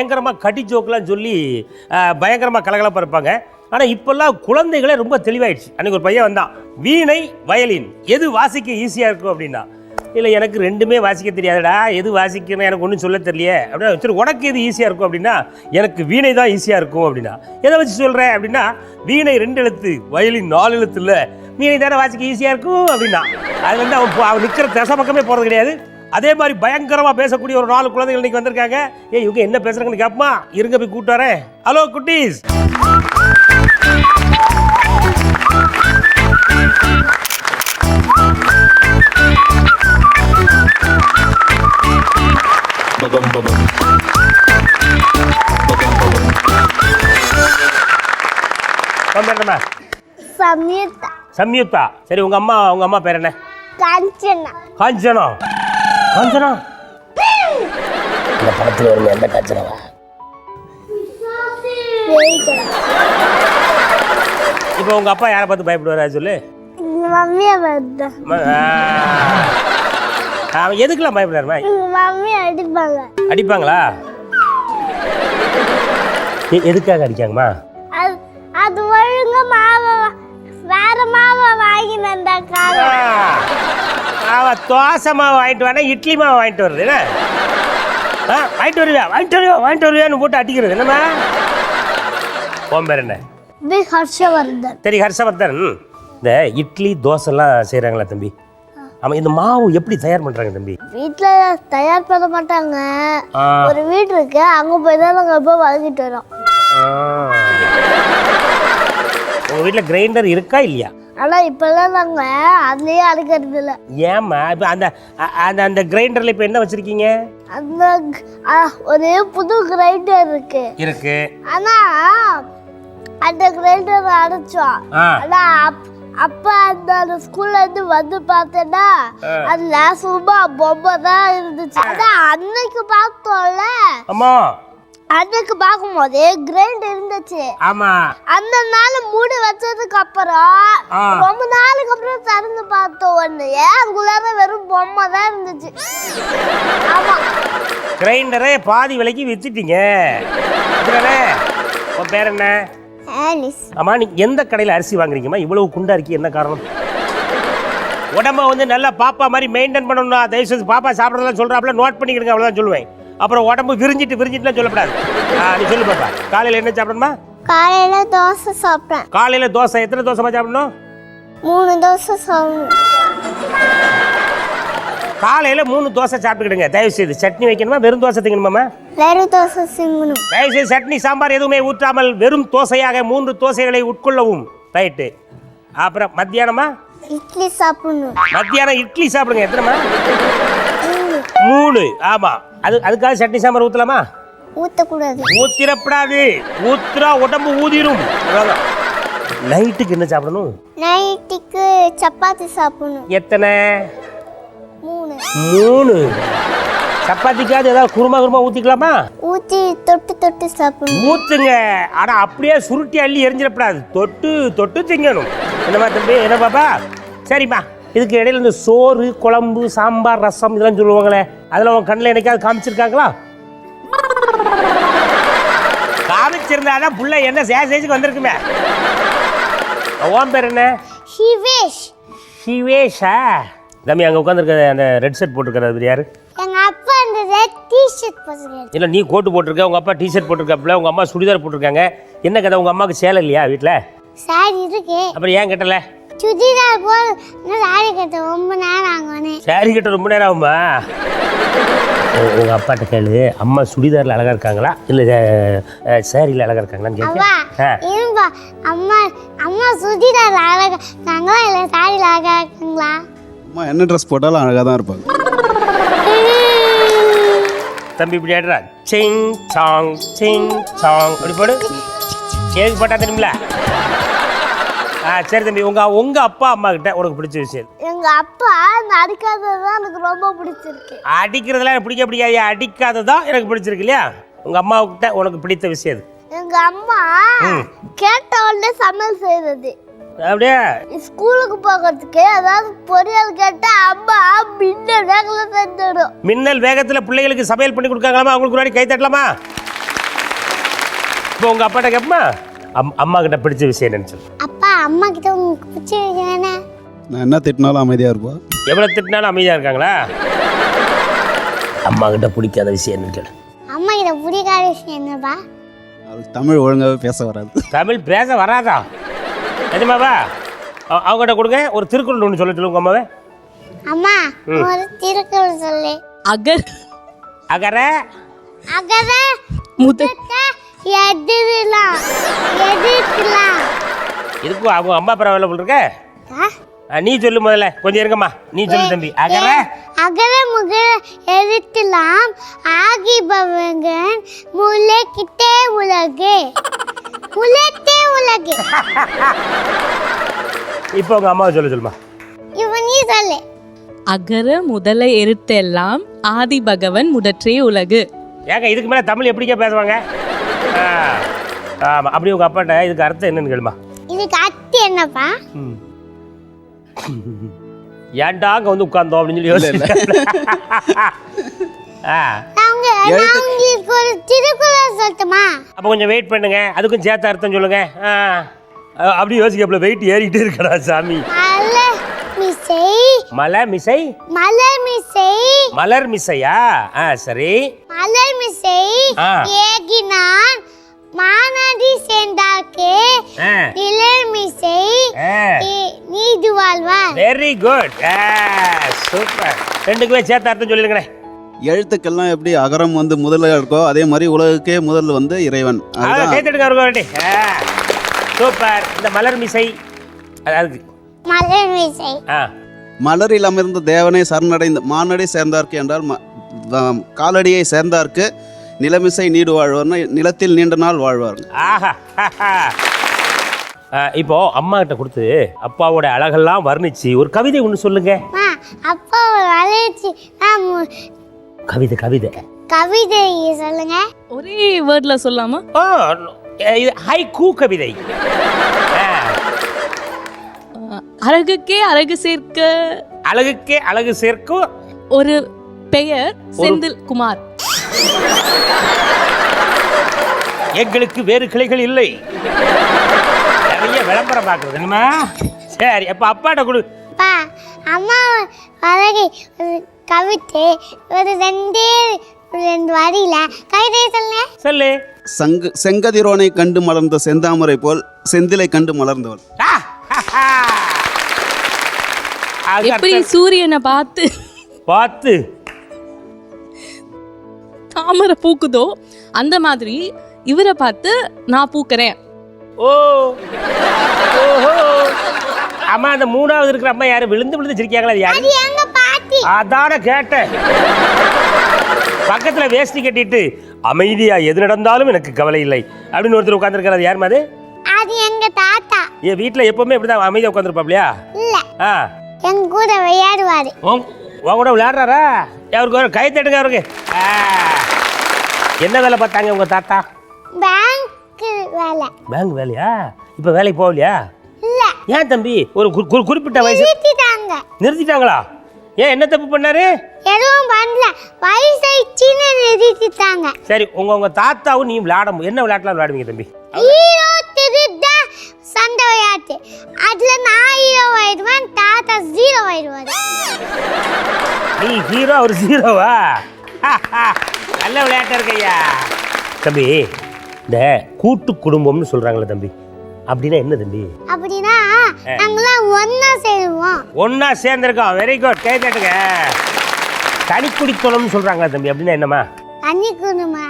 பயங்கரமாக கடி ஜோக்கெலாம் சொல்லி பயங்கரமாக கலகலப்பாக இருப்பாங்க. ஆனால் இப்போல்லாம் குழந்தைகளே ரொம்ப தெளிவாயிடுச்சு. அன்றைக்கி ஒரு பையன் வந்தான், வீணை வயலின் எது வாசிக்க ஈஸியாக இருக்கும் அப்படின்னா. இல்லை எனக்கு ரெண்டுமே வாசிக்க தெரியாதுடா, எது வாசிக்கணும் எனக்கு ஒன்றும் சொல்ல தெரியலையே அப்படின்னா. சரி உனக்கு எது ஈஸியாக இருக்கும் அப்படின்னா, எனக்கு வீணை தான் ஈஸியாக இருக்கும் அப்படின்னா. எதை வச்சு சொல்கிறேன் அப்படின்னா, வீணை 2 எழுத்து வயலின் 4 எழுத்து இல்லை, வீணை தானே வாசிக்க ஈஸியாக இருக்கும் அப்படின்னா. அது வந்து அவன் நிற்கிற திசை பக்கமே போகிறது கிடையாது. அதே மாதிரி பயங்கரமாக பேசக்கூடிய ஒரு 4 குழந்தைகள் இன்னைக்கு வந்திருக்காங்க. இவங்க என்ன பேசுகிறாங்கன்னு கேட்போமா? இருங்க போய் கூப்பிட்டு வரேன். ஹலோ குட்டீஸ். சம்யுக்தா. சரி உங்க அம்மா பேர் என்ன? காஞ்சனா. காஞ்சனா காஞ்சனா இந்த படத்துல வருங்க, எந்த காஞ்சனாவா? இப்போ உங்க அப்பா யாரை பார்த்து பயப்படுவாரா சொல்லு? மம்மியை பார்த்து. எதுக்கெல்லாம் பயப்படுறாருமா? மம்மி அடிப்பாங்க. அடிப்பாங்களா? எதுக்காக அடிக்காங்கம்மா? அது ஒழுங்க மாவை வேற மாவை வாங்கி வந்தாக்காக. தோசை மாவு வாங்கிட்டு வேணா, இட்லி மாவு வாங்கிட்டு வருது என்ன? வாங்கிட்டு வருவியான்னு போட்டு அடிக்கிறது என்னம்மா? உன் பேர் என்ன? ஹர்ஷவர்தன். சரி ஹர்ஷவர்தன், இந்த இட்லி தோசைலாம் செய்கிறாங்களா தம்பி? ஆமாம், இந்த மாவு எப்படி தயார் பண்ணுறாங்க தம்பி? வீட்டில் தயார் பண்ண மாட்டாங்க. ஒரு வீடு இருக்கு, அங்கே போய் தான் நாங்கள் இப்போ வாங்கிட்டு வரோம். உங்கள் வீட்டில் கிரைண்டர் இருக்கா இல்லையா? ஆனால் இப்போல்லாம் நாங்கள் அதுலேயே அரைக்கிறது இல்லை. ஏம்மா இப்போ அந்த அந்த கிரைண்டரில் இப்போ என்ன வச்சுருக்கீங்க? அந்த ஒரு புது கிரைண்டர் இருக்கு. ஆனால் அந்த கிரைண்டர் அரைச்சோம். ஆனால் அப்பா அந்த ஸ்கூல்ல இருந்து வந்து பார்த்தேன்னா அதுல சும்மா பொம்மை தான் இருந்துச்சு. அதான் அன்னைக்கு பார்த்தோம்ல, அன்னைக்கு பார்க்கும்போது கிரைண்ட் இருந்துச்சு. ஆமா, அந்த நாள் மூடி வச்சதுக்கு அப்புறம் ரொம்ப நாளுக்கு அப்புறம் திறந்து பார்த்தோம், ஒண்ணு அங்குள்ளார வெறும் பொம்மை தான் இருந்துச்சு. ஆமா, கிரைண்டரை பாதி விலைக்கு வித்துட்டீங்க. உன் பேர் என்ன? ஆமா, நீ எந்த கடையில் அரிசி வாங்குறீங்கம்மா? இவ்வளவு குண்டா இருக்கி, என்ன காரணம்? உடம்ப வந்து நல்லா பாப்பா மாதிரி மெயின்டைன் பண்ணணும்னா தயவுசெய்து பாப்பா சாப்பிட்றதெல்லாம் சொல்றாப்புல நோட் பண்ணிக்கிடுங்க, அவ்வளோதான் சொல்லுவேன். அப்புறம் உடம்பு விரிஞ்சிட்டுலாம் சொல்லக்கூடாது. நீ சொல்லு பாப்பா, காலையில் என்ன சாப்பிடணுமா? காலையில தோசை சாப்பிட்டேன். காலையில தோசை எத்தனை தோசைமா சாப்பிடணும்? 3 தோசை சாப்பிடணும். காலையில் 3 தோசை சாப்பிட்டுக்கிடுங்க தயவுசெய்து. சட்னி வைக்கணுமா, வெறும் தோசை திங்கணுமாம்மா? வெறும் தோசை திங்கணும். தயவுசெய்து சட்னி சாம்பார் எதுவுமே ஊற்றாமல் வெறும் தோசையாக 3 தோசைகளை உட்கொள்ளவும். ரைட்டு. அப்புறம் மத்தியானமா? இட்லி சாப்பிடணும். மத்தியானம் இட்லி சாப்பிடுங்க. எத்தனைமா? 3. ஆமா, அதுக்காக சட்னி சாம்பார் ஊற்றலாமா? ஊற்றக்கூடாது. ஊற்றிடப்படாது. ஊற்றுறா உடம்பு ஊதிரும். நைட்டுக்கு என்ன சாப்பிடணும்? நைட்டுக்கு சப்பாத்தி சாப்பிடணும். எத்தனை? 3. சப்பாத்திக்காவது ஏதாவது குருமா ஊற்றிக்கலாமா? ஊற்றி தொட்டு சாப்பிடணும். ஊற்றுங்க, ஆனால் அப்படியே சுருட்டி அள்ளி எரிஞ்சிடப்படாது. தொட்டு திங்கணும். என்னம்மா தம்பி, என்ன பாப்பா? சரிம்மா, இதுக்கு இடையில இந்த சோறு குழம்பு சாம்பார் ரசம் இதெல்லாம் சொல்லுவாங்களே, அதெல்லாம் உன் கண்ணில் என்னைக்காவது காமிச்சிருக்காங்களா? காமிச்சிருந்தாதான் புள்ள என்ன சேஜுக்கு வந்திருக்குமே. உன் பேர் என்ன? ஹிவேஷ். ஹிவேஷா? தம்பி, அங்கே உட்காந்துருக்க அந்த ரெட் ஷர்ட் போட்டிருக்கிறது யாரு? எங்க அப்பா அந்த ரெட் டி-ஷர்ட் போட்டிருக்காரு. இல்லை, நீ கோட்டு போட்டிருக்க, உங்கள் அப்பா டிஷர்ட் போட்டிருக்காப்புல, உங்கள் அம்மா சுடிதார் போட்டிருக்காங்க. என்ன கதை, உங்கள் அம்மாவுக்கு சேலை இல்லையா வீட்டில்? சாரி இருக்கு. அப்புறம் ஏன் கட்டல? சுடிதார் போல் சாரி கட்ட ரொம்ப நேரம் ஆகும்னே. சாரி கட்ட ரொம்ப நேரம் ஆகுமா? உங்கள் அப்பாட்ட கேளு, அம்மா சுடிதாரில் அழகாக இருக்காங்களா இல்லை சாரியில் அழகாக இருக்காங்களான்னு கேட்க. அம்மா சுடிதார் அழகாக இருக்காங்களா இல்லை சாரியில் அழகாக இருக்காங்களா? அம்மா என்ன ட்ரெஸ் போட்டாலும் அழகாக தான் இருப்பாங்க. தம்பி இப்படி ஆடுறா, சிங் சாங் அப்படி போடு. ஏது போட்டா தெரியுமில? சரி தம்பி, உங்க அப்பா அம்மா கிட்ட உனக்கு பிடிச்ச விஷயம்? எங்க அப்பா அடிக்காததான் எனக்கு ரொம்ப பிடிச்சிருக்கு. அடிக்கிறதுலாம் எனக்கு பிடிக்காது, அடிக்காததான் எனக்கு பிடிச்சிருக்கு இல்லையா? உங்க அம்மா கிட்ட உனக்கு பிடித்த விஷயம்? எங்க அம்மா கேட்ட உடனே சமையல் செய்யறது. அப்படியே ஸ்கூலுக்கு போகிறதுக்கு அதாவது பொரியல் கேட்டா அம்மா மின்னல் வேகத்துல செஞ்சிடும். மின்னல் வேகத்துல பிள்ளைகளுக்கு சமையல் பண்ணி கொடுக்காங்களாமா? அவங்களுக்கு முன்னாடி கை தட்டலாமா? இப்போ உங்கள் அப்பாட்ட கேட்பமா அம்மா கிட்ட பிடிச்ச விஷயம் என்னன்னு சொல்லு. அப்பா அம்மா கிட்ட உங்களுக்கு பிடிச்ச விஷயம் என்ன? நான் என்ன திட்டினாலும் அமைதியாக இருப்பா. எவ்வளோ திட்டினாலும் அமைதியாக இருக்காங்களா? அம்மா கிட்ட பிடிக்காத விஷயம் என்னன்னு கேளு. அம்மா கிட்ட பிடிக்காத விஷயம் என்னப்பா? அவளுக்கு தமிழ் ஒழுங்காகவே பேச வராது. தமிழ் பேச வராதா? நிஜமாவா? அவங்ககிட்ட கொடுங்க. ஒரு திருக்குறள் ஒன்று சொல்லுங்க அம்மாவே. அம்மா ஒரு திருக்குறள் சொல்லு. அகர அகர அகர முதல் எதிரலாம் எதிர்க்கலாம். இதுக்கும் அவங்க அம்மா பரவாயில்ல போல் இருக்க. நீ சொல்லு முதல்ல. கொஞ்சம் இருங்கம்மா, நீ சொல்லு தம்பி. அகர அகர முகர எழுத்தலாம் ஆகிபவங்கன் முளைக்கிட்டே உலகு முளைத்தே உலகு. இப்போ உங்க அம்மாவை சொல்லுமா. இவன் நீ சொல்லு. அகர முதல எழுத்தெல்லாம் ஆதி பகவன் முதற்றே உலகு. ஏங்க இதுக்கு மேலே தமிழ் எப்படிங்க பேசுவாங்க? ஆமாம். அப்படி உங்கள் அப்பாட்ட இதுக்கு அர்த்தம் என்னன்னு கேளுமா. இதுக்கு அர்த்தம் என்னப்பா? ஏன்டா அங்கே வந்து உட்கார்ந்தோம் அப்படின்னு சொல்லி யோசிச்சு. உங்களுக்கு ஒரு திருக்குறள் சொல்லட்டுமா? அப்போ கொஞ்சம் வெயிட் பண்ணுங்க, அதுக்கும் சேர்த்து அர்த்தம் சொல்லுங்க. அப்படி யோசிக்கப்பல வெயிட் ஏறிக்கிட்டே இருக்கடா சாமி. மலர் மிசை மலர் மிசை மலர் மிசையா? சரி. மலர் மிசை ஏகினான் மானடி சேர்ந்தார்க்கு நிழல் மிசை நீடு வாழ்வார். Very good, super. ரெண்டுக்குமே சேர்த்து அர்த்தம் சொல்லிருங்களே. எழுத்துக்கள்லாம் எப்படி அகரம் வந்து முதல்ல இருக்கோ அதே மாதிரி உலகுக்கே முதல்ல வந்து இறைவன். கேட்டுடுங்க. சூப்பர். இந்த மலர் மிசை அதாவது மலர் மிசை மலரில் அமர்ந்த தேவனை சரணடைந்த மானடை சேர்ந்தார்க்கு என்றால் காலடியை சேர்ந்தார்க்கு நிலமிசை நீடு வாழ்வார்னா நிலத்தில் நீண்ட நாள் வாழ்வார். இப்போ அம்மா கிட்ட கொடுத்து அப்பாவோட அழகெல்லாம் வர்ணிச்சு ஒரு கவிதை ஒன்று சொல்லுங்க. அப்பா வளைச்சி கவிதை கவிதை கவிதை சொல்லுங்க. ஒரே வேர்ட்ல சொல்லாமா? இது ஹைக்கூ கவிதை. அழகுக்கே அழகு சேர்க்க அழகுக்கே அழகு சேர்க்கும் ஒரு பெயர் செந்தில் குமார். எங்களுக்கு வேறு கிளைகள் இல்லை. நிறைய விளம்பரம் பார்க்கறது என்னமா. சரி, அப்ப அப்பாட்ட கொடு. அம்மா அழகை கவிதை ஒரு ரெண்டு வரியில கவிதை சொல்லுங்க. சொல்லு. செங்கதிரோனை கண்டு மலர்ந்த செந்தாமரை போல் செந்திலை கண்டு மலர்ந்தவள். எப்படி சூரியனை பார்த்து பார்த்து தாமரை பூக்குதோ அந்த மாதிரி இவரை பார்த்து நான் பூக்கிறேன். ஓஹோ. அம்மா அந்த மூணாவது இருக்கிற அம்மா யாரு விழுந்து விழுந்து சிரிக்காங்களா? அது யாரு? எங்க பாட்டி. அதான கேட்டேன். பக்கத்துல வேஷ்டி கட்டிட்டு அமைதியா எது நடந்தாலும் எனக்கு கவலை இல்லை அப்படின்னு ஒருத்தர் உட்கார்ந்துருக்காரு. யார் மாதிரி? அது எங்க தாத்தா. என் வீட்டுல எப்பவுமே இப்படிதான் அமைதியா உட்காந்துருப்பாப்லையா? இல்ல, எங்க கூட விளையாடுவாரு. உன் கூட விளையாடுறாரா? அவருக்கு ஒரு கை தட்டுங்க. அவருக்கு என்ன வேலை பார்த்தாங்க உங்க தாத்தா? பேங்க் வேலை. பேங்க் வேலையா? இப்ப வேலைக்கு போகலையா? இல்ல. ஏன் தம்பி? ஒரு குறிப்பிட்ட வயசு நிறுத்திட்டாங்களா? ஏன் என்ன தப்பு பண்ணாரு? எதுவும் பண்ணல, வயசாயிடுச்சுன்னு நிறுத்திட்டாங்க. சரி, உங்க தாத்தாவும் நீ என்ன விளையாட்டுலாம் விளையாடுவீங்க தம்பி? ஹீரோ திருட சண்டை விளையாட்டு. அதுல நான் ஹீரோ ஆயிடுவேன், தாத்தா ஜீரோ ஆயிடுவாரு. நீ ஹீரோ, அவர் ஜீரோவா? நல்ல விளையாட்டா இருக்கையா தம்பி. இந்த கூட்டு குடும்பம்னு சொல்றாங்களே தம்பி, அப்படின்னா என்ன தம்பி? அப்படின்னா நாங்களாம் ஒன்னா சேருவோம். ஒன்னா சேர்ந்துருக்கோம். வெரி குட், கை தட்டுங்க. தனி குடித்தனம்னு சொல்றாங்களா தம்பி, அப்படின்னா என்னமா? தனி குடும்பமா?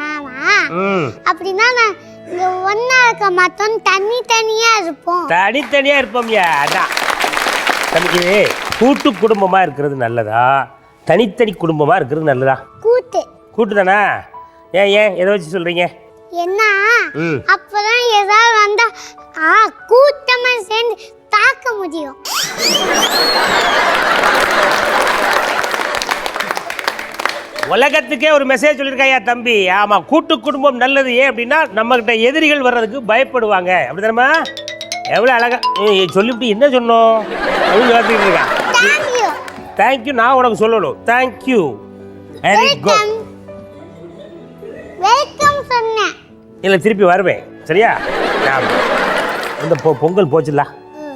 அப்படின்னா நான் இங்க ஒன்னா இருக்க மாட்டோம், தனித்தனியா இருப்போம். தனித்தனியா இருப்போம்யா. அதான் தம்பிக்கு கூட்டு குடும்பமா இருக்கிறது நல்லதா, தனித்தனி குடும்பமா இருக்கிறது நல்லதா? கூட்டு. கூட்டு தானா? ஏன் எதை வச்சு சொல்றீங்க? என்ன அப்பதான் ஏதாவது வந்தா கூட்டமா சேர்ந்து தாக்க முடியும். உலகத்துக்கே ஒரு மெசேஜ் சொல்லியிருக்காயா தம்பி. ஆமா, கூட்டு குடும்பம் நல்லது. ஏன் அப்படின்னா நம்ம கிட்ட எதிரிகள் வர்றதுக்கு பயப்படுவாங்க. அப்படிதானமா? எவ்வளவு அழகா சொல்லிவிட்டு என்ன சொன்னோம் அப்படின்னு யோசிச்சுட்டு இருக்கான். தேங்க்யூ. நான் உனக்கு சொல்லணும். தேங்க்யூ. Very good. வெல்கம் சொன்னேன். இல்லை திருப்பி வருவேன் சரியா? ஆமா. இந்த பொங்கல் போச்சுல்ல,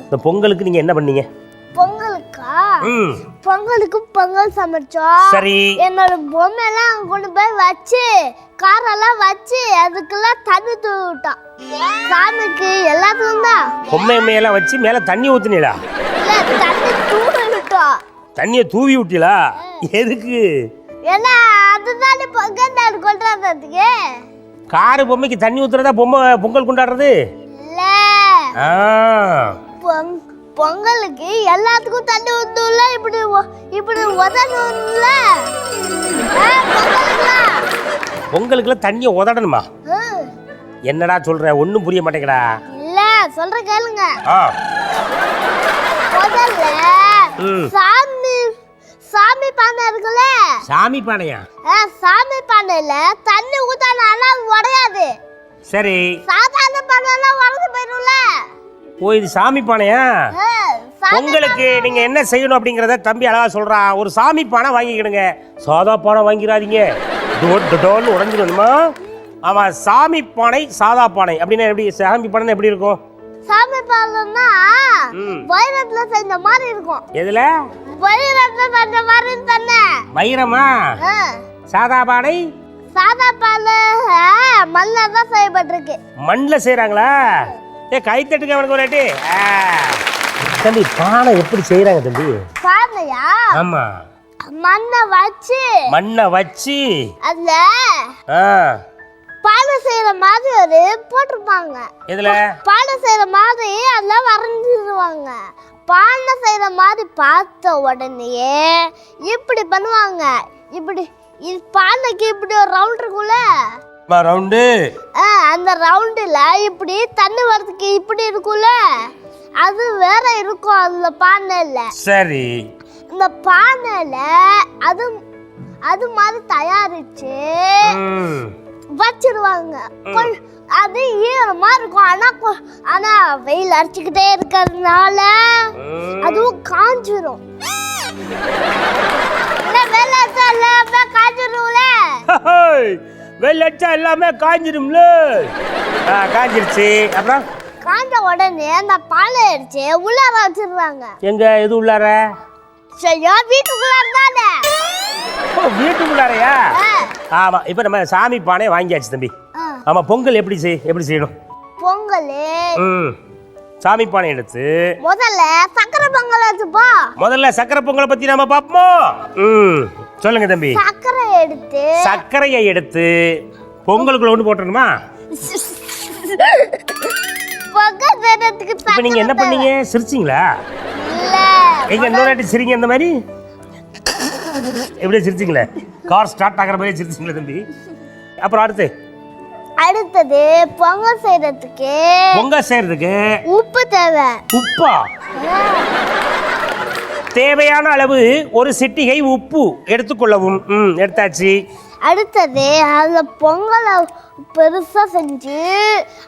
இந்த பொங்கலுக்கு நீங்கள் என்ன பண்ணீங்க? பொங்கலுக்கா? ம் பொங்கலுக்கு பொங்கல் சமைச்சோம். சரி. என்னோட பொம்மையெல்லாம் அங்க கொண்டு போய் வச்சு காரெல்லாம் வச்சு அதுக்கெல்லாம் தண்ணி தூவி விட்டோம். சாமிக்கு எல்லாத்துக்கும் தான். பொம்மையெல்லாம் வச்சு மேலே தண்ணி ஊற்றுனீங்களா? இல்ல, தண்ணி தூவி விட்டோம். தண்ணியை தூவி விட்டீங்களா? எதுக்கு? ஏன்னா அதுதானே பொங்கல் நாள் கொண்டாடுறதுக்கு. காரு பொம்மைக்கு தண்ணி ஊற்றுறதா பொங்கல் கொண்டாடுறது இல்ல, ஆ. பொங்கலுக்கு எல்லாத்துக்கும் தண்ணி ஊத்துல, இப்படி இப்படி உதணும்ல. பொங்கலுக்குலாம் தண்ணியை உதடணுமா? என்னடா சொல்ற? ஒன்றும் புரிய மாட்டேங்கடா. இல்ல, சொல்ற கேளுங்க. ஆ முதல்ல சாமி பானை இருக்குல்ல, சாமி பானையா? சாமி பானையில தண்ணி ஊத்தானா உடையாது. சரி. சாதாரண பானைலாம் உடஞ்சு போயிரும்ல. ஓ, இது சாமி பானையா? பொங்கலுக்கு நீங்க என்ன செய்யணும் அப்படிங்கறத தம்பி அழகா சொல்றான். ஒரு சாமி பானை வாங்கிக்கிடுங்க, சாதா பானை வாங்கிடாதீங்க, டோன்னு உடஞ்சிடணுமா? ஆமா, சாமி பானை சாதா பானை அப்படின்னா எப்படி? சாமி பானை எப்படி இருக்கும்? சாமி பானைன்னா வைரத்துல செஞ்ச மாதிரி இருக்கும். எதுல? வைரத்துல செஞ்ச மாதிரி தானே. வைரமா? சாதா பானை? சாதா பானை மண்ணில் தான் செய்யப்பட்டிருக்கு. மண்ணில் செய்யறாங்களா? கைத்தட்டுங்க அவனுக்கு ஒரு வாட்டி. தம்பி, பானை எப்படி செய்யறாங்க தம்பி? பானையா? ஆமா, மண்ணை வச்சு அதுல பானை செய்யற மாதிரி ஒரு போட்டிருப்பாங்க. இதுல பானை செய்யற மாதிரி அதுல வரைஞ்சிருவாங்க. பானை செய்யற மாதிரி பார்த்த உடனே இப்படி பண்ணுவாங்க. இப்படி இது பானைக்கு இப்படி ஒரு ரவுண்ட் இருக்கும்ல, ரவுண்டு. அந்த ரவுண்டுல இப்படி தண்ணி வரதுக்கு இப்படி இருக்கும்ல, அது வேற இருக்கும் அந்த பானையில. சரி. இந்த பானையில அது அது மாதிரி தயாரிச்சு வச்சிருவாங்க. அது ஈரமா இருக்கும். ஆனா வெயில் அடிச்சுக்கிட்டே இருக்கிறதுனால அதுவும் காஞ்சிரும். வெள்ளச்சா எல்லாமே காஞ்சிரும்ல. காஞ்சிருச்சு. அப்புறம் காஞ்ச உடனே அந்த பானை அடிச்சு உள்ளார வச்சிருவாங்க. எங்க? எது உள்ளார? சரியா, வீட்டுக்குள்ளார தானே. வீட்டுக்குள்ளாரையா? ஆமா. இப்ப நம்ம சாமி பானை வாங்கியாச்சு தம்பி. ஆமா, பொங்கல் எப்படி செய்யணும்? பொங்கல் சாமி பானை எடுத்து முதல்ல சக்கரை பொங்கல் வச்சுப்போ. முதல்ல சக்கரை பொங்கலை பத்தி நாம பாப்போம். சொல்லுங்க தம்பி. சர்க்கரையை எடுத்து பொங்கலுக்குள்ள ஒன்று போட்டணுமா? இப்ப நீங்க என்ன பண்ணீங்க? சிரிச்சிங்களா? எங்க இன்னொரு சிரிங்க. இந்த மாதிரி எப்படி சிரிச்சிங்களே? கார் ஸ்டார்ட் ஆகிற மாதிரி சிரிச்சிங்களா தம்பி? அப்புறம் அடுத்தது பொங்கல் செய்யறதுக்கு உப்பு தேவை. உப்பா? தேவையான அளவு ஒரு சிட்டிகை உப்பு எடுத்துக்கொள்ளவும். எடுத்தாச்சு. அடுத்தது அதுல பொங்கலை பெருசா செஞ்சு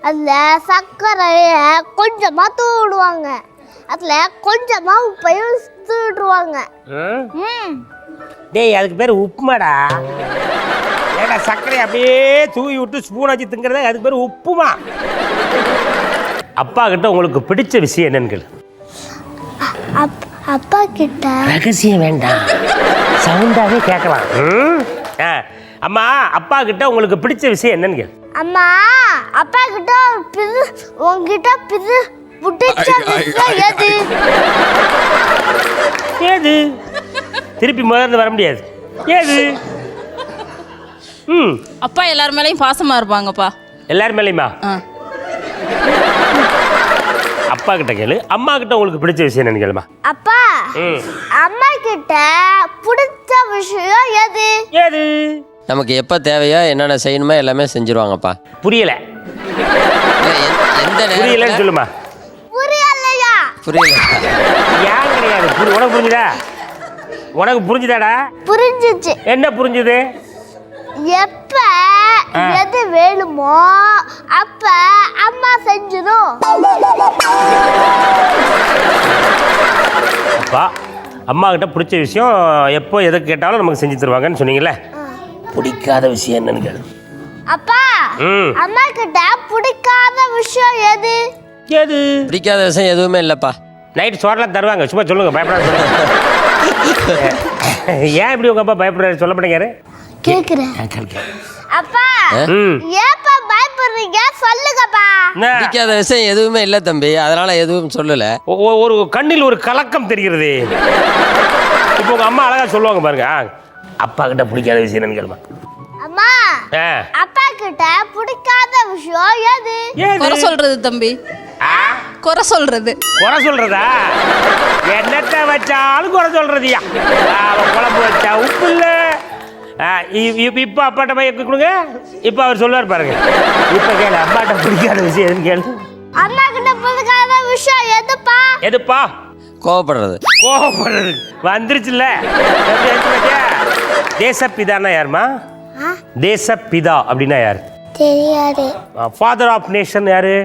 அதுல சர்க்கரைய கொஞ்சமா தூவிடுவாங்க. அதுல கொஞ்சமா உப்பையும் தூவிடுவாங்க. டேய், அதுக்கு பேர் உப்புமாடா. ஏடா, சர்க்கரை அப்படியே தூவி விட்டு ஸ்பூன் வச்சு திங்கிறத அதுக்கு பேர் உப்புமா. அப்பா கிட்ட உங்களுக்கு பிடிச்ச விஷயம் என்னன்னு? அப்பா கிட்ட ரகசியம் வேண்டாம், சவுண்டாவே கேட்கலாம். அம்மா, அப்பா கிட்ட உங்களுக்கு பிடிச்ச விஷயம் என்னன்னு? அம்மா, அப்பா கிட்ட உங்ககிட்ட பிடிச்ச விஷயம் எது? ஏது? திருப்பி முதல்ல வர முடியாது. ஏது? அப்பா எல்லார் மேலேயும் பாசமா இருப்பாங்கப்பா. எல்லார் மேலேயுமா? அப்பா கிட்ட கேளு. அம்மா கிட்ட உங்களுக்கு பிடிச்ச விஷயம் என்னன்னு கேளுமா. அப்பா, அம்மா கிட்ட பிடிச்ச விஷயம் எது? ஏது? நமக்கு எப்போ தேவையோ என்னென்ன செய்யணுமோ எல்லாமே செஞ்சிருவாங்கப்பா. புரியல. எந்த நேரம் புரியலன்னு சொல்லுமா. புரியலையா? புரியல. ஏன் கிடையாது? உனக்கு புரிஞ்சுதா? உனக்கு புரிஞ்சுதாடா? புரிஞ்சிச்சு. என்ன புரிஞ்சுது? எப்ப எது வேணுமோ அப்ப அம்மா செஞ்சிடும். அப்பா, அம்மா கிட்ட பிடிச்ச விஷயம் எப்போ எதை கேட்டாலும் நமக்கு செஞ்சு தருவாங்கன்னு சொன்னீங்கல்ல. பிடிக்காத விஷயம் என்னன்னு கேளு. அப்பா, அம்மா கிட்ட பிடிக்காத விஷயம் எது? எது பிடிக்காத விஷயம் எதுவுமே இல்லைப்பா. நைட்டு சோறெல்லாம் தருவாங்க, சும்மா சொல்லுங்க, பயப்படாத சொல்லுங்க. ஏன் இப்படி உங்க அப்பா பயப்படுறாரு சொல்ல மாட்டேங்காரு? கேக்குறேன். அப்பா ஏப்பா பயப்படுறீங்க சொல்லுங்கப்பா. பிடிக்காத விஷயம் எதுவுமே இல்லை தம்பி, அதனால எதுவும் சொல்லலை. ஒரு கண்ணில் ஒரு கலக்கம் தெரிகிறது. இப்போ உங்க அம்மா அழகா சொல்லுவாங்க பாருங்க, அப்பா கிட்ட பிடிக்காத விஷயம் என்னன்னு கேளுமா. அம்மா அப்பா கிட்ட பிடிக்காத விஷயம் எது? குறை சொல்றது தம்பி. குறை சொல்றது. குறை சொல்றதா? என்னத்தை வச்சாலும் குறை சொல்றதுயா. குழம்பு வச்சா உப்பு இல்லை. இப்போ அப்பாட்ட போய் கொடுங்க, இப்போ அவர் சொல்லுவார் பாருங்க. இப்போ கேளு, அப்பாட்ட பிடிக்காத விஷயம் எதுன்னு கேளு. அம்மா கிட்ட பிடிக்காத விஷயம் எதுப்பா? எதுப்பா? கோவப்படுறது. கோவப்படுறது வந்துருச்சுல்ல. தேசப்பிதான்னா யாருமா? தேசப்பிதா அப்படின்னா யாரு? தெரியாது. ஃபாதர் ஆஃப் நேஷன் யாரு?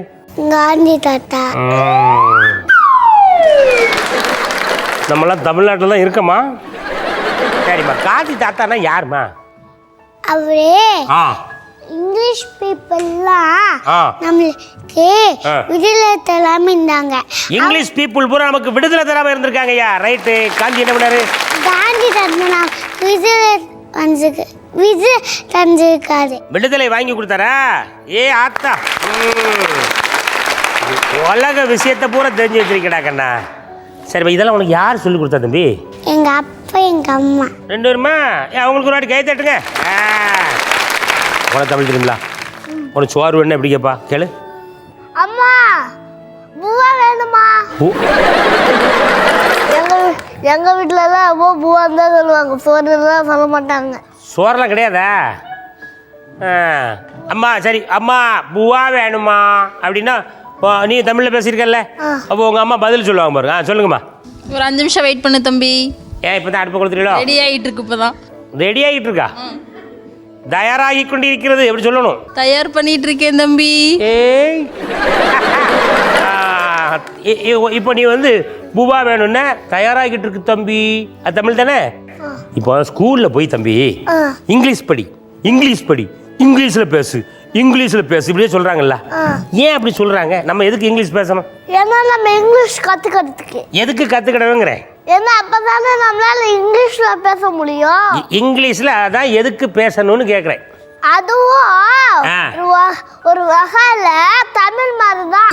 காந்தி தாத்தா. நம்மளாம் தமிழ்நாட்டில் தான் இருக்கோமா? சரிம்மா, காந்தி தாத்தானா யாருமா? அவரே இங்கிலீஷ் பீப்புள்லாம் நம்மளுக்கு விடுதலை தராம இருந்தாங்க. இங்கிலீஷ் பீப்புள் பூரா நமக்கு விடுதலை தராம இருந்திருக்காங்க. ஐயா ரைட்டு. காந்தி என்ன பண்ணாரு? காந்தி தாத்தா விடுதலை தந்திருக்காரு. விடுதலை வாங்கி கொடுத்தாரா? ஏ ஆத்தா, உலக விஷயத்தை பூரா தெரிஞ்சு வச்சிருக்கடா கண்ணா. சரி, இதெல்லாம் உனக்கு யார் சொல்லி கொடுத்தா தம்பி? எங்க அப்பா எங்க அம்மா ரெண்டு பேருமா? அவங்களுக்கு ஒரு வாட்டி கை தட்டுங்க. உனக்கு தமிழ் தெரியுங்களா? உனக்கு சோறு வேணும் எப்படி கேப்பா கேளு. அம்மா பூவா வேணுமா? எங்க வீட்டுல எல்லாம் பூவா தான் சொல்லுவாங்க, சோறுலாம் சொல்ல மாட்டாங்க. சோறெல்லாம் கிடையாதா? அம்மா சரி, அம்மா பூவா வேணுமா அப்படின்னா நீ தமிழில் பேசியிருக்கல, அப்போ உங்கள் அம்மா பதில் சொல்லுவாங்க பாருங்க. சொல்லுங்கம்மா. ஒரு 5 நிமிஷம் வெயிட் பண்ணு தம்பி. ஏன் இப்போ தான் அடுப்பு கொடுத்துருக்கீங்களோ? ரெடி ஆகிட்டு இருக்கு. இப்போதான் ரெடி ஆகிட்டு இருக்கா? தயாராகி கொண்டு இருக்கிறது எப்படி சொல்லணும்? தயார் பண்ணிட்டு இருக்கேன் தம்பி. ஏய் இப்போ நீ வந்து பூவா வேணும்னா தயாராகிட்டு இருக்கு தம்பி, அது தமிழ் தானே? இப்போ ஸ்கூலில் போய் தம்பி இங்கிலீஷ் படி, இங்கிலீஷ் படி, இங்கிலீஷில் பேசு, இங்கிலீஷில் பேசு இப்படியே சொல்கிறாங்கல்ல. ஏன் அப்படி சொல்கிறாங்க? நம்ம எதுக்கு இங்கிலீஷ் பேசணும்? ஏன்னா நம்ம இங்கிலீஷ் கற்றுக்கிறதுக்கு. எதுக்கு கற்றுக்கிடணுங்கிறேன்? ஏன்னா அப்போ தானே நம்மளால இங்கிலீஷில் பேச முடியும். இங்கிலீஷில் அதான் எதுக்கு பேசணும்னு கேட்குறேன். அதுவும் ஒரு வகையில தமிழ் மாதிரி தான்.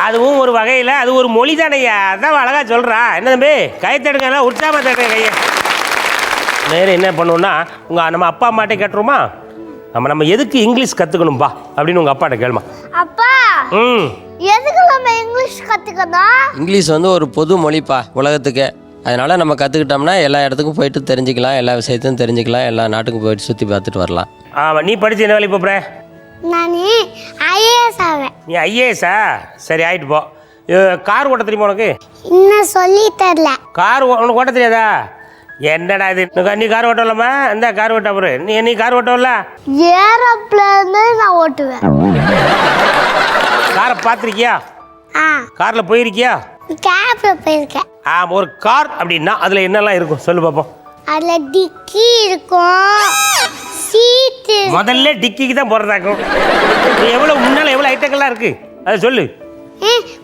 அதுவும் ஒரு வகையில் அது ஒரு மொழி தானையா. அதான் அழகா சொல்கிறா. என்ன தம்பி கை தடுங்க, உற்சாகமா தடுங்க கையை. வேறு என்ன பண்ணுவோம்னா நம்ம அப்பா அம்மாட்டே கேட்டுருமா, நம்ம எதுக்கு இங்கிலீஷ் கற்றுக்கணும்பா அப்படின்னு உங்கள் அப்பாட்ட கேளுமா. அப்பா எதுக்கு நம்ம இங்கிலீஷ் கற்றுக்கணும்? இங்கிலீஷ் வந்து ஒரு பொது மொழிப்பா உலகத்துக்கு. அதனால் நம்ம கற்றுக்கிட்டோம்னா எல்லா இடத்துக்கும் போயிட்டு தெரிஞ்சுக்கலாம், எல்லா விஷயத்தையும் தெரிஞ்சுக்கலாம், எல்லா நாட்டுக்கும் போயிட்டு சுற்றி பார்த்துட்டு வரலாம். ஆமாம். நீ படித்து என்ன வேலைக்கு போகிற? நான் ஐஏஎஸ் ஆவேன். நீ ஐஏஎஸ்ஸா? சரி ஆகிட்டு போ. கார் ஓட்ட தெரியுமா உனக்கு? இன்னும் சொல்லி தரல. கார் உனக்கு ஓட்ட தெரியாதா? என்னடா இது, நீ கார் ஓட்டலாமா? இந்த கார் ஓட்ட போற நீ கார் ஓட்டல? ஏரோப்ளேன் நான் ஓட்டுவேன். காரை பார்த்துருக்கியா? காரில் போயிருக்கியா? கேப்ல போயிருக்கேன். ஒரு கார் அப்படின்னா அதில் என்னெல்லாம் இருக்கும் சொல்லு பார்ப்போம். அதில் டிக்கி இருக்கும், சீட்டு. முதல்ல டிக்கிக்கு தான் போகிறதாக்கும். எவ்வளோ முன்னால் எவ்வளோ ஐட்டங்கள்லாம் இருக்குது அதை சொல்லு.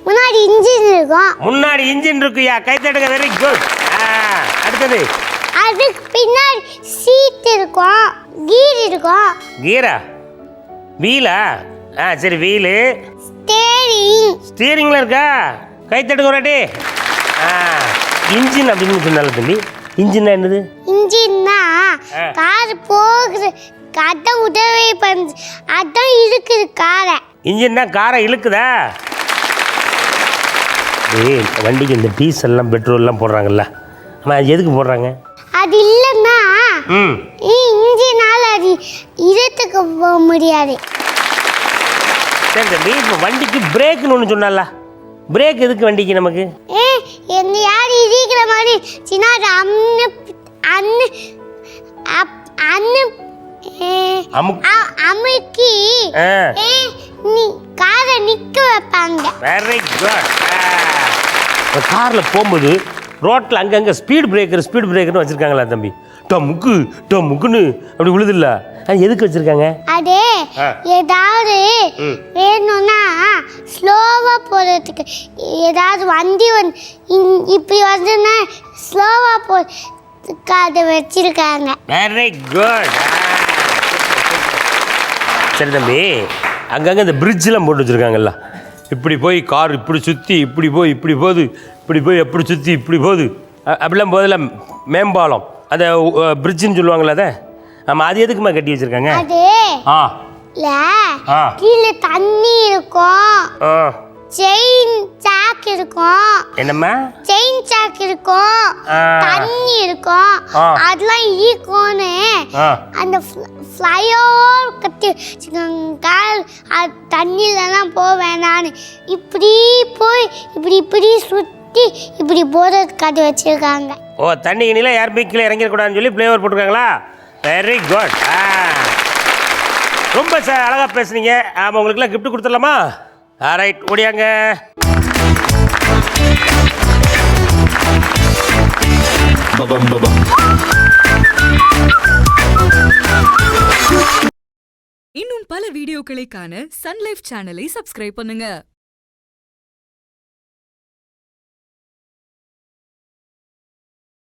முன்னாடி இன்ஜின் இருக்கும். முன்னாடி இன்ஜின் இருக்குயா, கை தட்டுங்க. Very good. அடுத்தது அதுக்கு பின்னாடி சீட் இருக்கும், கீர் இருக்கும். கீரா? வீலா? சரி வீலு. ஸ்டீரிங்ல இருக்கா? கை தட்டுங்க ஒரு வாட்டி. இன்ஜின் அப்படின்னு சொன்னால தம்பி. இன்ஜின்னா என்னது? இன்ஜின்னா கார் போகுது, அதான் உதவி பண்ணு, அதான் இழுக்குது காரை. இன்ஜின் தான் காரை இழுக்குதா? வண்டிக்கு இந்த டீசல்லாம் பெட்ரோல்லாம் போடுறாங்கல்ல, ஆனால் எதுக்கு போடுறாங்க? அது இல்லைன்னா இன்ஜினால் அது இழுத்துக்கு போக முடியாது. சரி தம்பி, இப்போ வண்டிக்கு பிரேக்குன்னு ஒன்று சொன்னால, பிரேக் எதுக்கு வண்டிக்கு நமக்கு? என்ன யார் இடிக்கிற மாதிரி சின்ன அமுக்கி நீ காரை நிற்க வைப்பாங்க. Very good. காரில் போகும்போது ரோட்டில் அங்கங்கே ஸ்பீட் பிரேக்கர்னு வச்சுருக்காங்களா தம்பி? டமுக்கு டமுக்குன்னு அப்படி விழுதில்ல, அது எதுக்கு வச்சுருக்காங்க? அது ஏதாவது வேணும்னா ஸ்லோவா போறதுக்கு, ஏதாவது வண்டி இப்படி வந்துன்னா ஸ்லோவா போறதுக்கு அதை வச்சிருக்காங்க. Very good. சரி தம்பி, அங்கங்கே இந்த பிரிட்ஜெலாம் போட்டு வச்சுருக்காங்கல்ல, இப்படி போய் கார் இப்படி சுற்றி இப்படி போய் இப்படி போகுது, இப்படி போய் எப்படி சுற்றி இப்படி போகுது, அப்படிலாம் போதில் மேம்பாலம், அந்த பிரிட்ஜுன்னு சொல்லுவாங்கள்ல, அதை ஆமாம், அது எதுக்குமா கட்டி வச்சுருக்காங்க? அது இல்ல கீழே தண்ணி இருக்கும், செயின் சாக் இருக்கும். என்னம்மா? செயின் சாக் இருக்கும், தண்ணி இருக்கும், அதெல்லாம் இருக்கும்னு அந்த ஃப்ளைஓவர் கட்டி வச்சுக்கோங்க. தண்ணியிலலாம் போவேன் நான், இப்படி போய் இப்படி இப்படி சுற்றி இப்படி போகிறதுக்கு அது வச்சுருக்காங்க. ஓ, தண்ணி கிணியில் யார் கீழே இறங்கிடக்கூடாதுன்னு சொல்லி ஃப்ளேவர் போட்டிருக்காங்களா? Very good. ரொம்ப அழகாக பேசுனீங்க. ஆமாம், உங்களுக்குலாம் கிஃப்ட் கொடுத்துடலாமா? ரைட், ஓடியாங்க. இன்னும் பல வீடியோக்களை காண சன் லைஃப் சேனலை சப்ஸ்கிரைப் பண்ணுங்க.